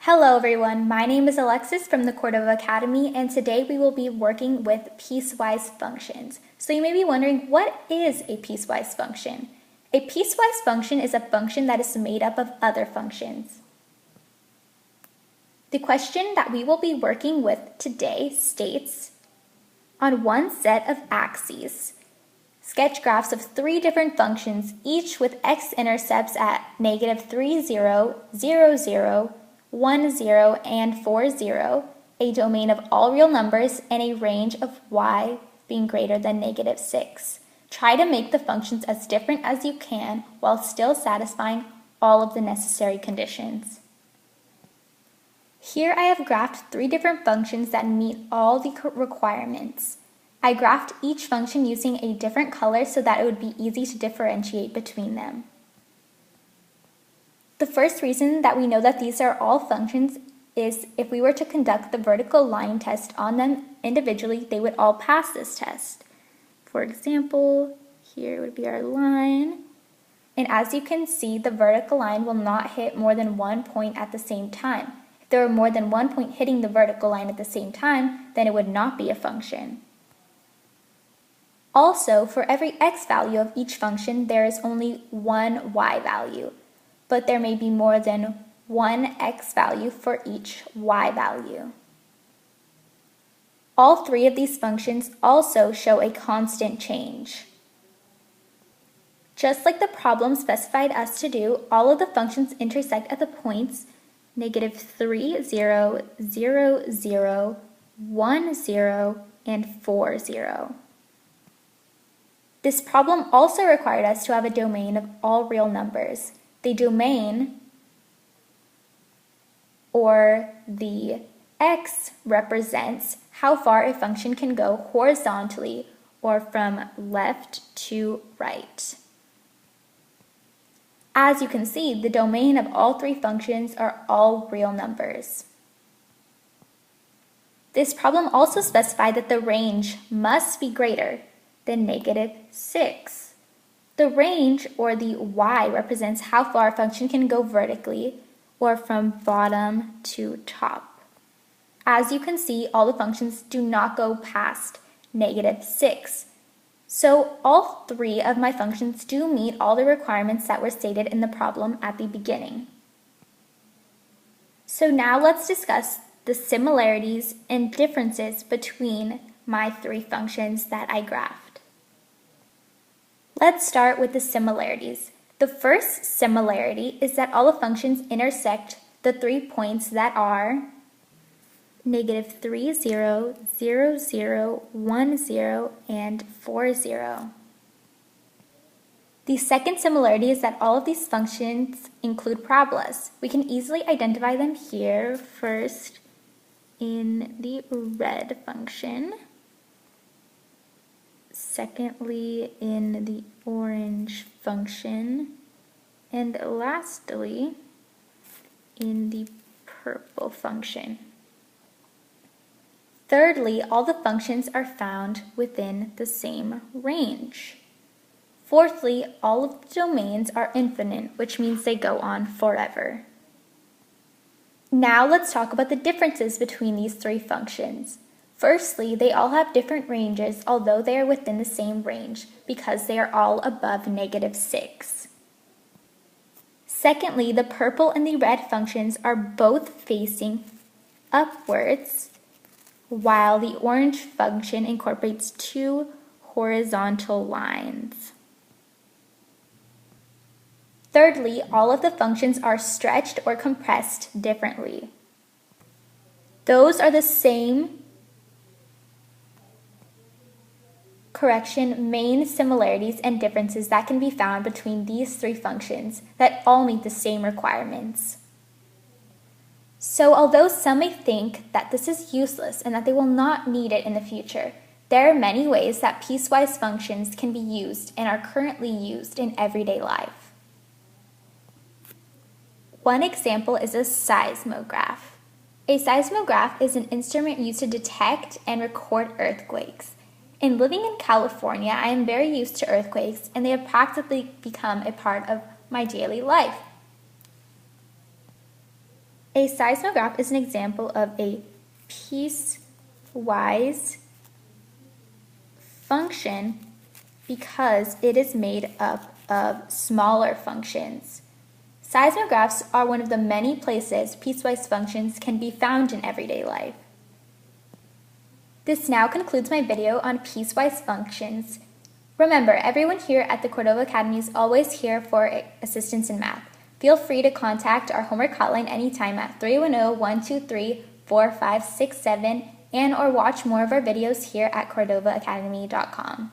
Hello everyone, my name is Alexis from the Cordova Academy, and today we will be working with piecewise functions. So you may be wondering, what is a piecewise function? A piecewise function is a function that is made up of other functions. The question that we will be working with today states, on one set of axes, sketch graphs of three different functions, each with x-intercepts at -3, 0, 0, 0, 1, 0, and 4, 0, a domain of all real numbers, and a range of y being greater than -6. Try to make the functions as different as you can while still satisfying all of the necessary conditions. Here I have graphed three different functions that meet all the requirements. I graphed each function using a different color so that it would be easy to differentiate between them. The first reason that we know that these are all functions is if we were to conduct the vertical line test on them individually, they would all pass this test. For example, here would be our line. And as you can see, the vertical line will not hit more than one point at the same time. If there were more than one point hitting the vertical line at the same time, then it would not be a function. Also, for every x value of each function, there is only one y value, but there may be more than one x value for each y value. All three of these functions also show a constant change. Just like the problem specified us to do, all of the functions intersect at the points -3, 0, 0, 0, 1, 0, and 4, 0. This problem also required us to have a domain of all real numbers. The domain, or the x, represents how far a function can go horizontally or from left to right. As you can see, the domain of all three functions are all real numbers. This problem also specified that the range must be greater than -6. The range, or the y, represents how far a function can go vertically or from bottom to top. As you can see, all the functions do not go past -6. So all three of my functions do meet all the requirements that were stated in the problem at the beginning. So now let's discuss the similarities and differences between my three functions that I graphed. Let's start with the similarities. The first similarity is that all the functions intersect the 3 points that are -3, 0, 0, 0, 1, 0, and 4, 0. The second similarity is that all of these functions include parabolas. We can easily identify them here, first in the red function, secondly in the orange function, and lastly in the purple function. Thirdly, all the functions are found within the same range. Fourthly, all of the domains are infinite, which means they go on forever. Now let's talk about the differences between these three functions. Firstly, they all have different ranges, although they are within the same range, because they are all above -6. Secondly, the purple and the red functions are both facing upwards, while the orange function incorporates two horizontal lines. Thirdly, all of the functions are stretched or compressed differently. Those are the same main similarities and differences that can be found between these three functions that all meet the same requirements. So although some may think that this is useless and that they will not need it in the future, there are many ways that piecewise functions can be used and are currently used in everyday life. One example is a seismograph. A seismograph is an instrument used to detect and record earthquakes. In living in California, I am very used to earthquakes, and they have practically become a part of my daily life. A seismograph is an example of a piecewise function because it is made up of smaller functions. Seismographs are one of the many places piecewise functions can be found in everyday life. This now concludes my video on piecewise functions. Remember, everyone here at the Cordova Academy is always here for assistance in math. Feel free to contact our homework hotline anytime at 310-123-4567 and or watch more of our videos here at cordovaacademy.com.